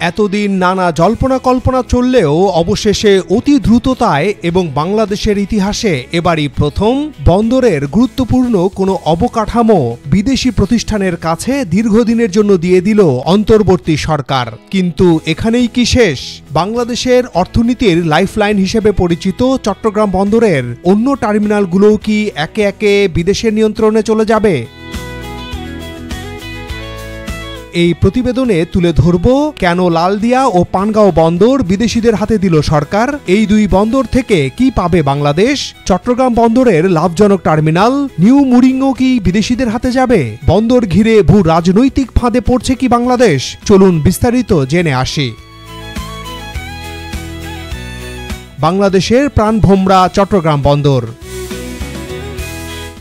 এতদিন নানা জল্পনা কল্পনা চললেও অবশেষে অতি দ্রুততায় এবং বাংলাদেশের ইতিহাসে এবারই প্রথম বন্দরের গুরুত্বপূর্ণ কোনো অবকাঠামো বিদেশি প্রতিষ্ঠানের কাছে দীর্ঘদিনের জন্য দিয়ে দিল অন্তর্বর্তী সরকার। কিন্তু এখানেই কি শেষ? বাংলাদেশের অর্থনীতির লাইফলাইন হিসেবে পরিচিত চট্টগ্রাম বন্দরের অন্য টার্মিনালগুলোও কি একে একে বিদেশের নিয়ন্ত্রণে চলে যাবে? এই প্রতিবেদনে তুলে ধরব কেন লালদিয়া ও পানগাঁও বন্দর বিদেশিদের হাতে দিল সরকার, এই দুই বন্দর থেকে কি পাবে বাংলাদেশ, চট্টগ্রাম বন্দরের লাভজনক টার্মিনাল নিউ মুরিংও কি বিদেশিদের হাতে যাবে, বন্দর ঘিরে ভূ রাজনৈতিক ফাঁদে পড়ছে কি বাংলাদেশ? চলুন বিস্তারিত জেনে আসি। বাংলাদেশের প্রাণভোমরা চট্টগ্রাম বন্দর।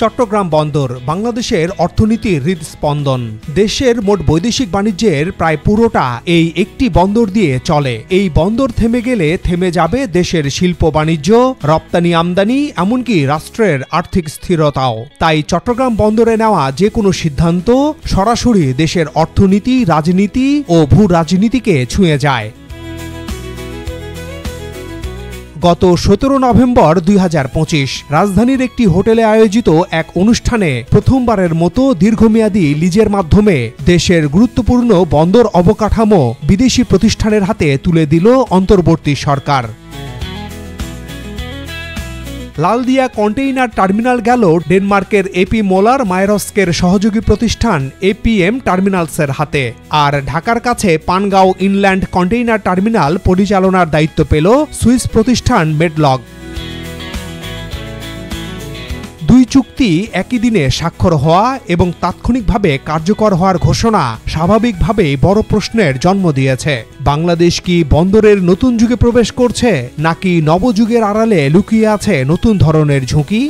চট্টগ্রাম বন্দর বাংলাদেশের অর্থনীতির হৃদস্পন্দন। দেশের মোট বৈদেশিক বাণিজ্যের প্রায় পুরোটা এই একটি বন্দর দিয়ে চলে। এই বন্দর থেমে গেলে থেমে যাবে দেশের শিল্প বাণিজ্য, রপ্তানি আমদানি, এমনকি রাষ্ট্রের আর্থিক স্থিরতাও। তাই চট্টগ্রাম বন্দরে নেওয়া যে কোনো সিদ্ধান্ত সরাসরি দেশের অর্থনীতি, রাজনীতি ও ভূ রাজনীতিকে ছুঁয়ে যায়। গত 17 নভেম্বর 2025 রাজধানীর একটি হোটেলে আয়োজিত এক অনুষ্ঠানে প্রথমবারের মতো দীর্ঘমেয়াদী লিজের মাধ্যমে দেশের গুরুত্বপূর্ণ বন্দর অবকাঠামো বিদেশি প্রতিষ্ঠানের হাতে তুলে দিল অন্তর্বর্তী সরকার। লালদিয়া কন্টেইনার টার্মিনাল গেল ডেনমার্কের এপি মোলার মাইরস্কের সহযোগী প্রতিষ্ঠান এপিএম টার্মিনালসের হাতে, আর ঢাকার কাছে পানগাঁও ইনল্যান্ড কন্টেইনার টার্মিনাল পরিচালনার দায়িত্ব পেল সুইস প্রতিষ্ঠান মেডলগ। দুই চুক্তি একই দিনে স্বাক্ষর হওয়া এবং তাৎক্ষণিকভাবে কার্যকর হওয়ার ঘোষণা স্বাভাবিকভাবেই বড় প্রশ্নের জন্ম দিয়েছে। বাংলাদেশ কি বন্দরের নতুন যুগে প্রবেশ করছে, নাকি নবযুগের আড়ালে লুকিয়ে আছে নতুন ধরনের ঝুঁকি?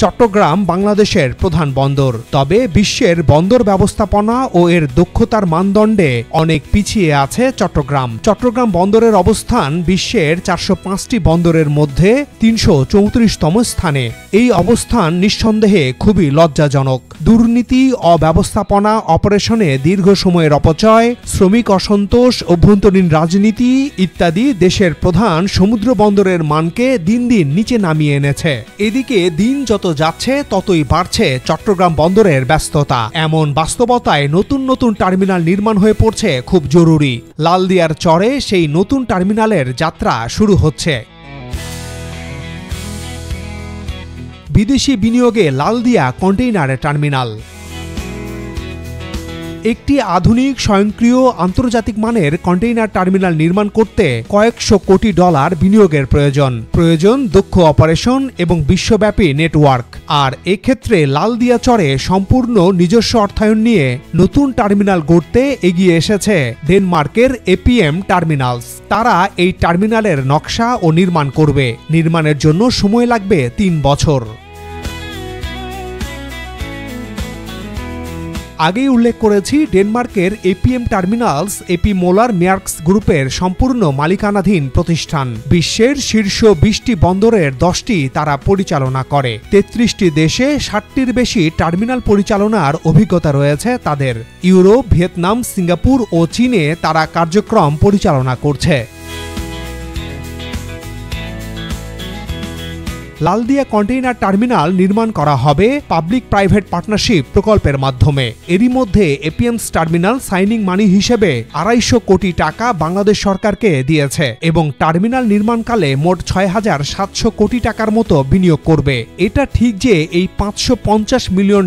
চট্টগ্রাম বাংলাদেশের প্রধান বন্দর, তবে বিশ্বের বন্দর ব্যবস্থাপনা ও এর দক্ষতার মানদণ্ডে অনেক পিছিয়ে আছে চট্টগ্রাম। চট্টগ্রাম বন্দরের অবস্থান বিশ্বের 405টি বন্দরের মধ্যে 334তম স্থানে। এই অবস্থান নিঃসন্দেহে খুবই লজ্জাজনক। দুর্নীতি, অব্যবস্থাপনা, অপারেশনে দীর্ঘ সময়ের অপচয়, শ্রমিক অসন্তোষ, অভ্যন্তরীণ রাজনীতি ইত্যাদি দেশের প্রধান সমুদ্র বন্দরের মানকে দিন দিন নিচে নামিয়ে এনেছে। এদিকে দিন যত যাচ্ছে ততই বাড়ছে চট্টগ্রাম বন্দরের ব্যস্ততা। এমন বাস্তবতায় নতুন নতুন টার্মিনাল নির্মাণ হয়ে পড়ছে খুব জরুরি। লালদিয়ার চরে সেই নতুন টার্মিনালের যাত্রা শুরু হচ্ছে। বিদেশি বিনিয়োগে লালদিয়া কন্টেইনার টার্মিনাল একটি আধুনিক স্বয়ংক্রিয় আন্তর্জাতিক মানের কন্টেইনার টার্মিনাল নির্মাণ করতে কয়েকশো কোটি ডলার বিনিয়োগের প্রয়োজন দক্ষ অপারেশন এবং বিশ্বব্যাপী নেটওয়ার্ক। আর এক্ষেত্রে লালদিয়া চরে সম্পূর্ণ নিজস্ব অর্থায়ন নিয়ে নতুন টার্মিনাল গড়তে এগিয়ে এসেছে ডেনমার্কের এপিএম টার্মিনালস। তারা এই টার্মিনালের নকশা ও নির্মাণ করবে। নির্মাণের জন্য সময় লাগবে 3 বছর। আগেই উল্লেখ করেছি, ডেনমার্কের এপিএম টার্মিনালস এপি মোলার মেয়ার্কস গ্রুপের সম্পূর্ণ মালিকানাধীন প্রতিষ্ঠান। বিশ্বের শীর্ষ 20টি বন্দরের 10টি তারা পরিচালনা করে। 33টি দেশে 60টির বেশি টার্মিনাল পরিচালনার অভিজ্ঞতা রয়েছে তাদের। ইউরোপ, ভিয়েতনাম, সিঙ্গাপুর ও চীনে তারা কার্যক্রম পরিচালনা করছে। লালদিয়া কন্টেইনার টার্মিনাল নির্মাণ করা হবে পাবলিক প্রাইভেট পার্টনারশিপ প্রকল্পের মাধ্যমে। এরই মধ্যে এপিএমস টার্মিনাল সাইনিং মানি হিসেবে 250 কোটি টাকা বাংলাদেশ সরকারকে দিয়েছে এবং টার্মিনাল নির্মাণকালে মোট 6,700 কোটি টাকার মতো বিনিয়োগ করবে। এটা ঠিক যে এই $550 মিলিয়ন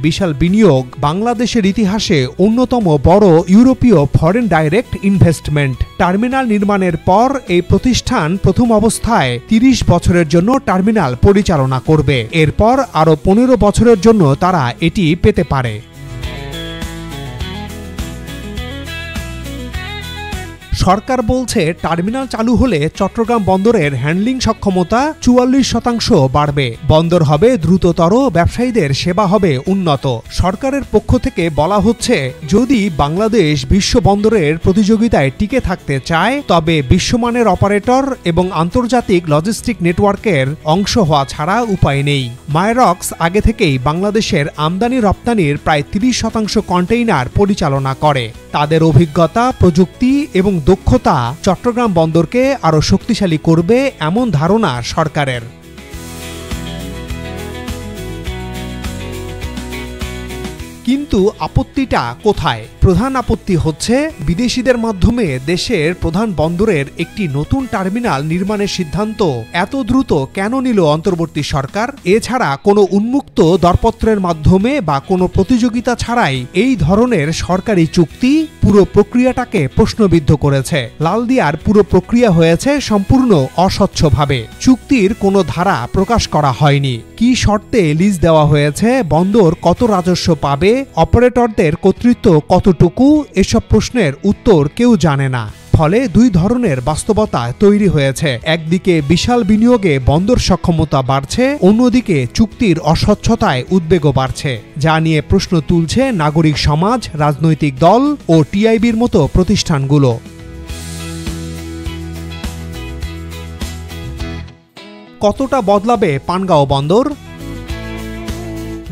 বিশাল বিনিয়োগ বাংলাদেশের ইতিহাসে অন্যতম বড় ইউরোপীয় ফরেন ডাইরেক্ট ইনভেস্টমেন্ট। টার্মিনাল নির্মাণের পর এই প্রতিষ্ঠান প্রথম অবস্থায় 30 বছরের জন্য টার্মিনাল পরিচালনা করবে। এরপর আরো 15 বছরের জন্য তারা এটি পেতে পারে। সরকার বলছে টার্মিনাল চালু হলে চট্টগ্রাম বন্দরের হ্যান্ডলিং সক্ষমতা 44% বাড়বে, বন্দর হবে দ্রুততর, ব্যবসায়ীদের সেবা হবে উন্নত। সরকারের পক্ষ থেকে বলা হচ্ছে, যদি বাংলাদেশ বিশ্ব বন্দরের প্রতিযোগিতায় টিকে থাকতে চায় তবে বিশ্বমানের অপারেটর এবং আন্তর্জাতিক লজিস্টিক নেটওয়ার্কের অংশ হওয়া ছাড়া উপায় নেই। মাইরক্স আগে থেকেই বাংলাদেশের আমদানি রপ্তানির প্রায় 30% কন্টেইনার পরিচালনা করে। তাদের অভিজ্ঞতা, প্রযুক্তি এবং দক্ষতা চট্টগ্রাম বন্দরকে আরও শক্তিশালী করবে এমন ধারণা সরকারের। কিন্তু আপত্তিটা কোথায়? প্রধান আপত্তি হচ্ছে বিদেশিদের মাধ্যমে দেশের প্রধান বন্দরের একটি নতুন টার্মিনাল নির্মাণের সিদ্ধান্ত এত দ্রুত কেন নিল অন্তর্বর্তী সরকার? এছাড়া কোনো উন্মুক্ত দরপত্রের মাধ্যমে বা কোনো প্রতিযোগিতা ছাড়াই এই ধরনের সরকারি চুক্তি পুরো প্রক্রিয়াটাকে প্রশ্নবিদ্ধ করেছে। লালদিয়ার পুরো প্রক্রিয়া হয়েছে সম্পূর্ণ অস্বচ্ছভাবে। চুক্তির কোনো ধারা প্রকাশ করা হয়নি। কি শর্তে লিজ দেওয়া হয়েছে, বন্দর কত রাজস্ব পাবে, অপারেটরদের কর্তৃত্ব কতটুকু, এসব প্রশ্নের উত্তর কেউ জানে না। ফলে দুই ধরনের বাস্তবতা তৈরি হয়েছে। একদিকে বিশাল বিনিয়োগে বন্দর সক্ষমতা বাড়ছে, অন্যদিকে চুক্তির অস্বচ্ছতায় উদ্বেগও বাড়ছে, যা নিয়ে প্রশ্ন তুলছে নাগরিক সমাজ, রাজনৈতিক দল ও টিআইবির মতো প্রতিষ্ঠানগুলো। কতটা বদলাবে পানগাঁও বন্দর?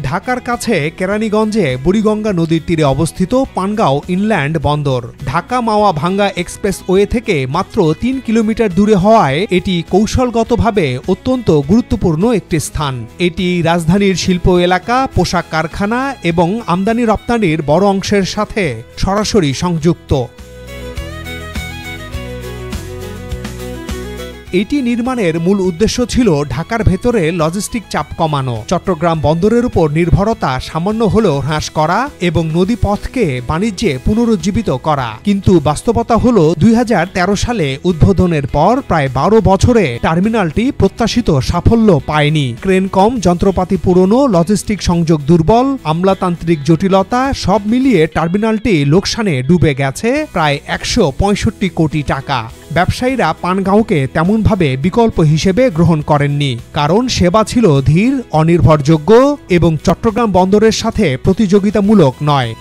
ঢাকার কাছে কেরানীগঞ্জে বুড়িগঙ্গা নদীর তীরে অবস্থিত পানগাঁও ইনল্যান্ড বন্দর ঢাকা মাওয়া ভাঙ্গা এক্সপ্রেসওয়ে থেকে মাত্র 3 কিলোমিটার দূরে হওয়ায় এটি কৌশলগতভাবে অত্যন্ত গুরুত্বপূর্ণ একটি স্থান। এটি রাজধানীর শিল্প এলাকা, পোশাক কারখানা এবং আমদানি রপ্তানির বড় অংশের সাথে সরাসরি সংযুক্ত। এটি নির্মাণের মূল উদ্দেশ্য ছিল ঢাকার ভেতরে লজিস্টিক চাপ কমানো, চট্টগ্রাম বন্দরের উপর নির্ভরতা সামান্য হলেও হ্রাস করা এবং নদীপথকে বাণিজ্যে পুনরুজ্জীবিত করা। কিন্তু বাস্তবতা হলো 2013 সালে উদ্বোধনের পর প্রায় 12 বছরে টার্মিনালটি প্রত্যাশিত সাফল্য পায়নি। ক্রেন কম, যন্ত্রপাতি পুরনো, লজিস্টিক সংযোগ দুর্বল, আমলাতান্ত্রিক জটিলতা সব মিলিয়ে টার্মিনালটি লোকসানে ডুবে গেছে প্রায় 165 কোটি টাকা। ব্যবসায়ীরা পানগাঁওকে তেমনভাবে বিকল্প হিসেবে গ্রহণ করেননি, কারণ সেবা ছিল ধীর, অনির্ভরযোগ্য এবং চট্টগ্রাম বন্দরের সাথে প্রতিযোগিতামূলক নয়।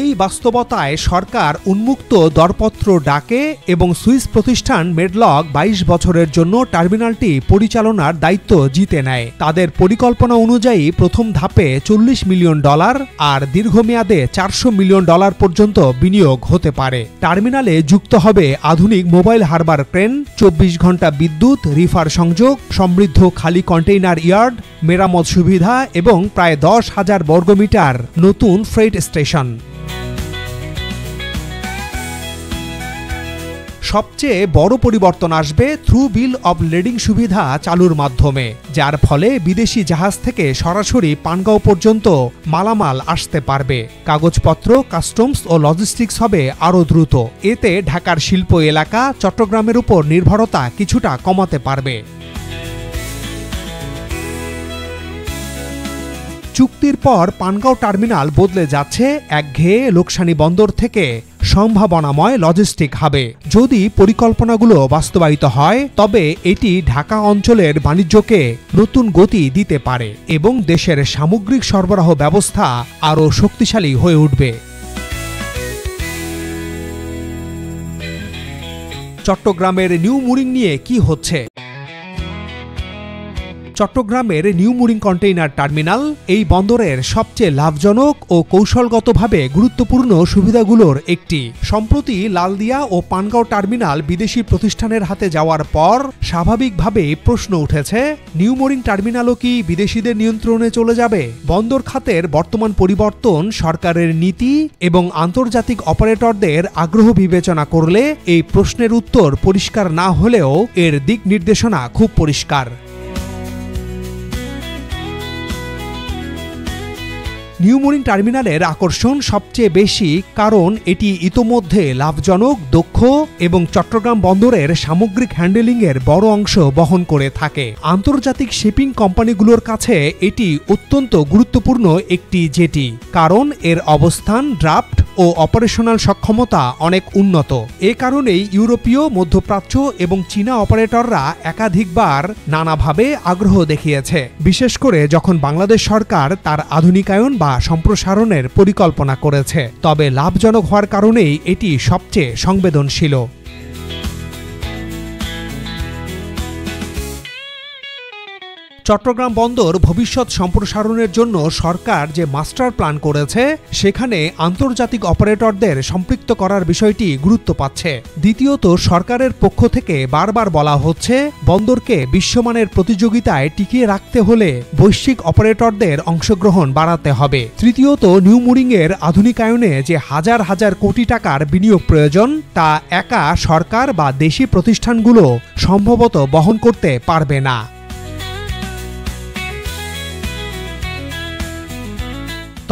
এই বাস্তবতায় সরকার উন্মুক্ত দরপত্র ডাকে এবং সুইস প্রতিষ্ঠান মেডলক 22 বছরের জন্য টার্মিনালটি পরিচালনার দায়িত্ব জিতে নেয়। তাদের পরিকল্পনা অনুযায়ী প্রথম ধাপে $40 মিলিয়ন আর দীর্ঘমেয়াদে $400 মিলিয়ন পর্যন্ত বিনিয়োগ হতে পারে। টার্মিনালে যুক্ত হবে আধুনিক মোবাইল হারবার ক্রেন, 24 ঘন্টা বিদ্যুৎ, রিফার সংযোগ, সমৃদ্ধ খালি কন্টেইনার ইয়ার্ড, মেরামত সুবিধা এবং প্রায় 10,000 বর্গমিটার নতুন ফ্রেট স্টেশন। সবচেয়ে বড় পরিবর্তন আসবে থ্রু বিল অব লেডিং সুবিধা চালুর মাধ্যমে, যার ফলে বিদেশি জাহাজ থেকে সরাসরি পানগাঁও পর্যন্ত মালামাল আসতে পারবে। কাগজপত্র, কাস্টমস ও লজিস্টিক্স হবে আরও দ্রুত। এতে ঢাকার শিল্প এলাকা, চট্টগ্রামের উপর নির্ভরতা কিছুটা কমাতে পারবে। চুক্তির পর পানগাঁও টার্মিনাল বদলে যাচ্ছে একঘেয়ে লোকসানি বন্দর থেকে সম্ভাবনাময় লজিস্টিক হাবে। যদি পরিকল্পনাগুলো বাস্তবায়িত হয় তবে এটি ঢাকা অঞ্চলের বাণিজ্যকে নতুন গতি দিতে পারে এবং দেশের সামগ্রিক সরবরাহ ব্যবস্থা আরও শক্তিশালী হয়ে উঠবে। চট্টগ্রামের নিউ মুরিং নিয়ে কি হচ্ছে? চট্টগ্রামের নিউ মুরিং কন্টেইনার টার্মিনাল এই বন্দরের সবচেয়ে লাভজনক ও কৌশলগতভাবে গুরুত্বপূর্ণ সুবিধাগুলোর একটি। সম্প্রতি লালদিয়া ও পানগাঁও টার্মিনাল বিদেশি প্রতিষ্ঠানের হাতে যাওয়ার পর স্বাভাবিকভাবেই প্রশ্ন উঠেছে, নিউ মুরিং টার্মিনালও কি বিদেশিদের নিয়ন্ত্রণে চলে যাবে? বন্দর খাতের বর্তমান পরিবর্তন, সরকারের নীতি এবং আন্তর্জাতিক অপারেটরদের আগ্রহ বিবেচনা করলে এই প্রশ্নের উত্তর পরিষ্কার না হলেও এর দিক নির্দেশনা খুব পরিষ্কার। নিউ মোরিং টার্মিনালের আকর্ষণ সবচেয়ে বেশি কারণ এটি ইতোমধ্যে লাভজনক, দক্ষ এবং চট্টগ্রাম বন্দরের সামগ্রিক হ্যান্ডেলিংয়ের বড় অংশ বহন করে থাকে। আন্তর্জাতিক শিপিং কোম্পানিগুলোর কাছে এটি অত্যন্ত গুরুত্বপূর্ণ একটি জেটি, কারণ এর অবস্থান, ড্রাফট ও অপারেশনাল সক্ষমতা অনেক উন্নত। এ কারণেই ইউরোপীয়, মধ্যপ্রাচ্য এবং চীনা অপারেটররা একাধিকবার নানাভাবে আগ্রহ দেখিয়েছে, বিশেষ করে যখন বাংলাদেশ সরকার তার আধুনিকায়ন বা সম্প্রসারণের পরিকল্পনা করেছে। তবে লাভজনক হওয়ার কারণেই এটি সবচেয়ে সংবেদনশীল। চট্টগ্রাম বন্দর ভবিষ্যৎ সম্প্রসারণের জন্য সরকার যে মাস্টার প্ল্যান করেছে, সেখানে আন্তর্জাতিক অপারেটরদের সম্পৃক্ত করার বিষয়টি গুরুত্ব পাচ্ছে। দ্বিতীয়ত, সরকারের পক্ষ থেকে বারবার বলা হচ্ছে বন্দরকে বিশ্বমানের প্রতিযোগিতায় টিকিয়ে রাখতে হলে বৈশ্বিক অপারেটরদের অংশগ্রহণ বাড়াতে হবে। তৃতীয়ত, নিউ মোরিংয়ের আধুনিকায়নে যে হাজার হাজার কোটি টাকার বিনিয়োগ প্রয়োজন, তা একা সরকার বা দেশি প্রতিষ্ঠানগুলো সম্ভবত বহন করতে পারবে না।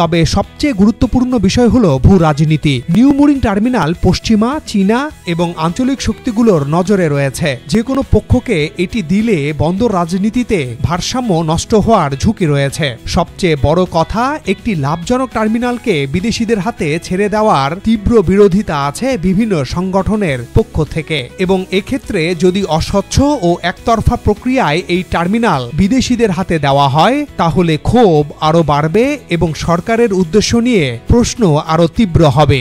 তবে সবচেয়ে গুরুত্বপূর্ণ বিষয় হল ভূ রাজনীতি। নিউ মোরিং টার্মিনাল পশ্চিমা, চীনা এবং আঞ্চলিক শক্তিগুলোর নজরে রয়েছে। যে কোনো পক্ষকে এটি দিলে বন্দর রাজনীতিতে ভারসাম্য নষ্ট হওয়ার ঝুঁকি রয়েছে। সবচেয়ে বড় কথা, একটি লাভজনক টার্মিনালকে বিদেশিদের হাতে ছেড়ে দেওয়ার তীব্র বিরোধিতা আছে বিভিন্ন সংগঠনের পক্ষ থেকে, এবং এক্ষেত্রে যদি অস্বচ্ছ ও একতরফা প্রক্রিয়ায় এই টার্মিনাল বিদেশিদের হাতে দেওয়া হয়, তাহলে ক্ষোভ আরও বাড়বে এবং সরকারের উদ্দেশ্য নিয়ে প্রশ্ন আরও তীব্র হবে।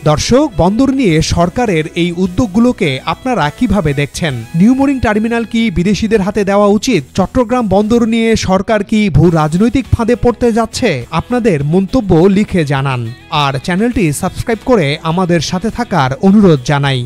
দর্শক, বন্দর নিয়ে সরকারের এই উদ্যোগগুলোকে আপনারা কিভাবে দেখছেন? নিউ মোরিং টার্মিনাল কি বিদেশিদের হাতে দেওয়া উচিত? চট্টগ্রাম বন্দর নিয়ে সরকার কি ভূ রাজনৈতিক ফাঁদে পড়তে যাচ্ছে? আপনাদের মন্তব্য লিখে জানান আর চ্যানেলটি সাবস্ক্রাইব করে আমাদের সাথে থাকার অনুরোধ জানাই।